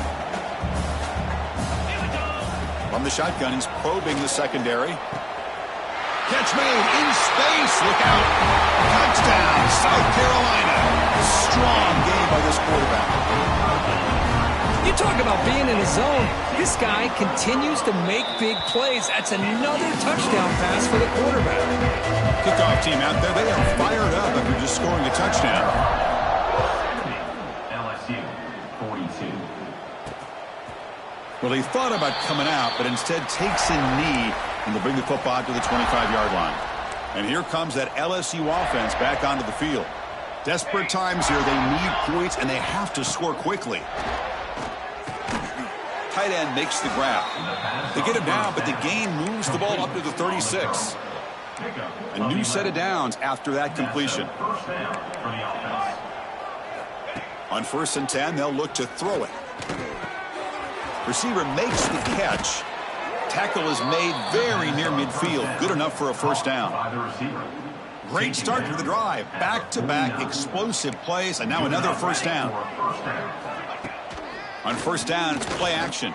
S1: From the shotgun, he's probing the secondary. Catch made in space. Look out. Touchdown, South Carolina. Strong game by this quarterback.
S2: You talk about being in a zone. This guy continues to make big plays. That's another touchdown pass for the quarterback.
S1: Kickoff team out there. They are fired up after just scoring a touchdown.
S4: LSU, 42.
S1: Well, he thought about coming out, but instead takes a knee, and they'll bring the football out to the 25-yard line. And here comes that LSU offense back onto the field. Desperate times here. They need points, and they have to score quickly. Tight end makes the grab. They get him down, but the gain moves the ball up to the 36. A new set of downs after that completion. On 1st and 10, they'll look to throw it. Receiver makes the catch. Tackle is made very near midfield. Good enough for a 1st down. Great start to the drive. Back-to-back explosive plays, and now another 1st down. On 1st down, it's play action.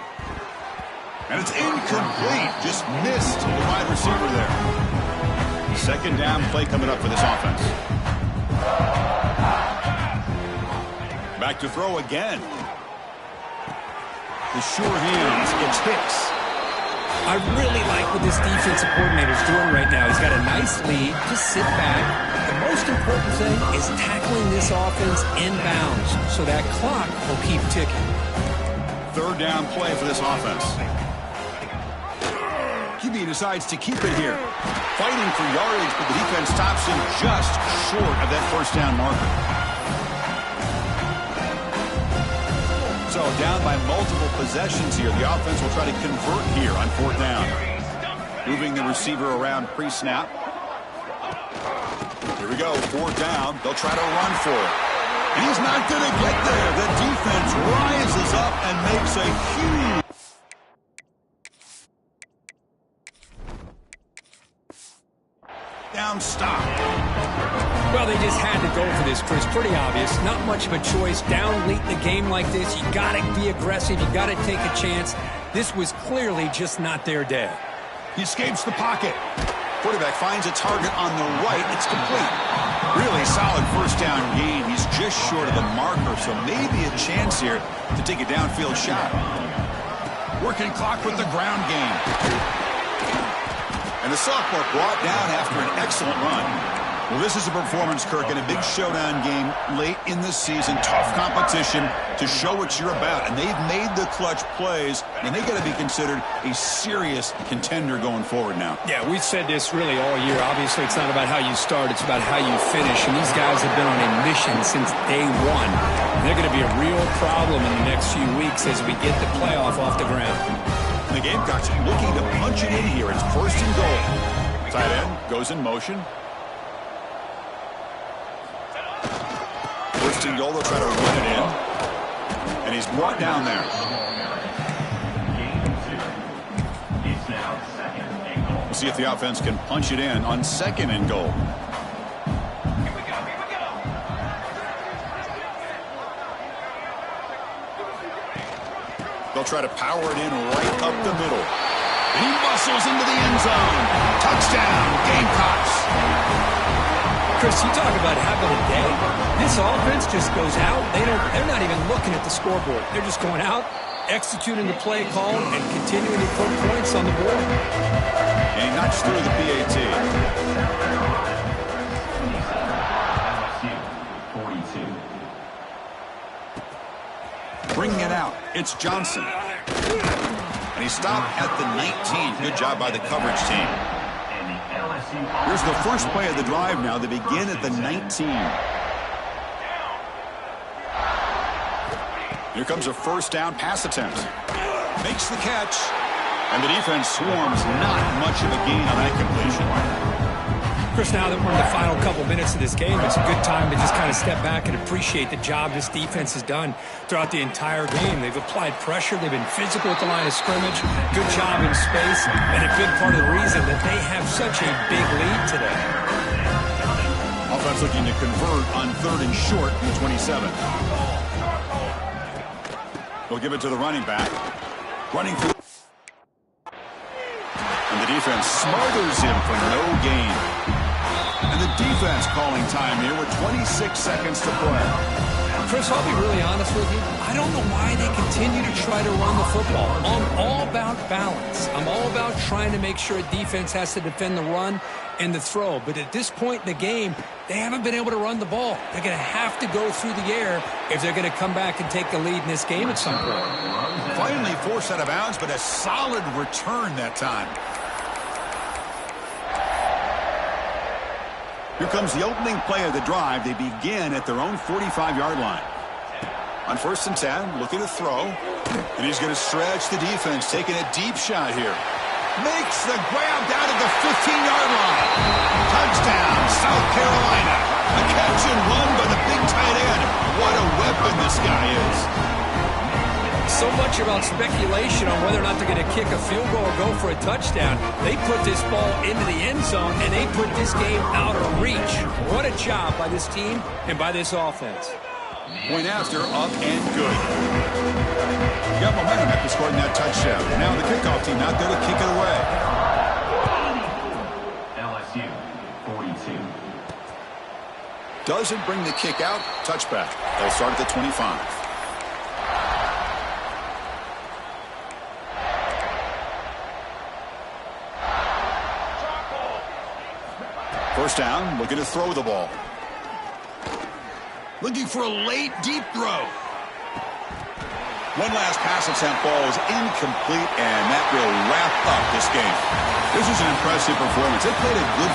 S1: And it's incomplete. Just missed the wide receiver there. Second down play coming up for this offense. Back to throw again. The sure hands. It's Hicks.
S2: I really like what this defensive coordinator is doing right now. He's got a nice lead. Just sit back. The most important thing is tackling this offense inbounds so that clock will keep ticking.
S1: Third down play for this offense. QB decides to keep it here. Fighting for yardage, but the defense stops him just short of that first down marker. So down by multiple possessions here. The offense will try to convert here on fourth down. Moving the receiver around pre-snap. Here we go, fourth down. They'll try to run for it. And he's not going to get there. The defense rises up and makes a huge... down stop.
S2: Well, they just had to go for this, Chris. Pretty obvious. Not much of a choice. Down late in the game like this, you got to be aggressive. You got to take a chance. This was clearly just not their day.
S1: He escapes the pocket. Quarterback finds a target on the right. It's complete. Really solid first down gain. He's just short of the marker, so maybe a chance here to take a downfield shot. Working clock with the ground game. And the sophomore brought down after an excellent run. Well, this is a performance, Kirk, in a big showdown game late in the season. Tough competition to show what you're about. And they've made the clutch plays, and they got to be considered a serious contender going forward now.
S2: Yeah, we've said this really all year. Obviously, it's not about how you start. It's about how you finish. And these guys have been on a mission since day one. And they're going to be a real problem in the next few weeks as we get the playoff off the ground.
S1: The Gamecocks looking to punch it in here. It's first and goal. Tight end goes in motion. First and goal, they'll try to run it in. And he's brought down there. We'll see if the offense can punch it in on second and goal. They'll try to power it in right up the middle. And he muscles into the end zone. Touchdown, Gamecocks.
S2: Chris, you talk about having a day. This offense just goes out. They're not even looking at the scoreboard. They're just going out, executing the play call, and continuing to put points on the board.
S1: And he knocks through the PAT.
S4: 42.
S1: Bringing it out, it's Johnson. And he stopped at the 19. Good job by the coverage team. Here's the first play of the drive now. They begin at the 19. Here comes a first down pass attempt. Makes the catch. And the defense swarms. Not much of a gain on that completion.
S2: Chris, now that we're in the final couple minutes of this game, it's a good time to just kind of step back and appreciate the job this defense has done throughout the entire game. They've applied pressure. They've been physical at the line of scrimmage. Good job in space. And a big part of the reason that they have such a big lead today.
S1: Offense looking to convert on third and short from the 27. They'll give it to the running back. Running through. And the defense smothers him for no gain. And the defense calling time here with 26 seconds to play.
S2: Chris, I'll be really honest with you. I don't know why they continue to try to run the football. I'm all about balance. I'm all about trying to make sure a defense has to defend the run and the throw. But at this point in the game, they haven't been able to run the ball. They're going to have to go through the air if they're going to come back and take the lead in this game at some point.
S1: Finally forced out of bounds, but a solid return that time. Here comes the opening play of the drive. They begin at their own 45-yard line. On first and 10, looking to throw. And he's going to stretch the defense, taking a deep shot here. Makes the grab down at the 15-yard line. Touchdown, South Carolina. A catch and run by the big tight end. What a weapon this guy is.
S2: So much about speculation on whether or not they're going to kick a field goal or go for a touchdown. They put this ball into the end zone, and they put this game out of reach. What a job by this team and by this offense.
S1: Point after, up and good. Got momentum after scoring that touchdown. Now the kickoff team out there to kick it away.
S4: LSU.
S1: Doesn't bring the kick out. Touchback. They'll start at the 25. First down, looking to throw the ball. Looking for a late, deep throw. One last pass at St. Paul is incomplete, and that will wrap up this game. This is an impressive performance. They played a good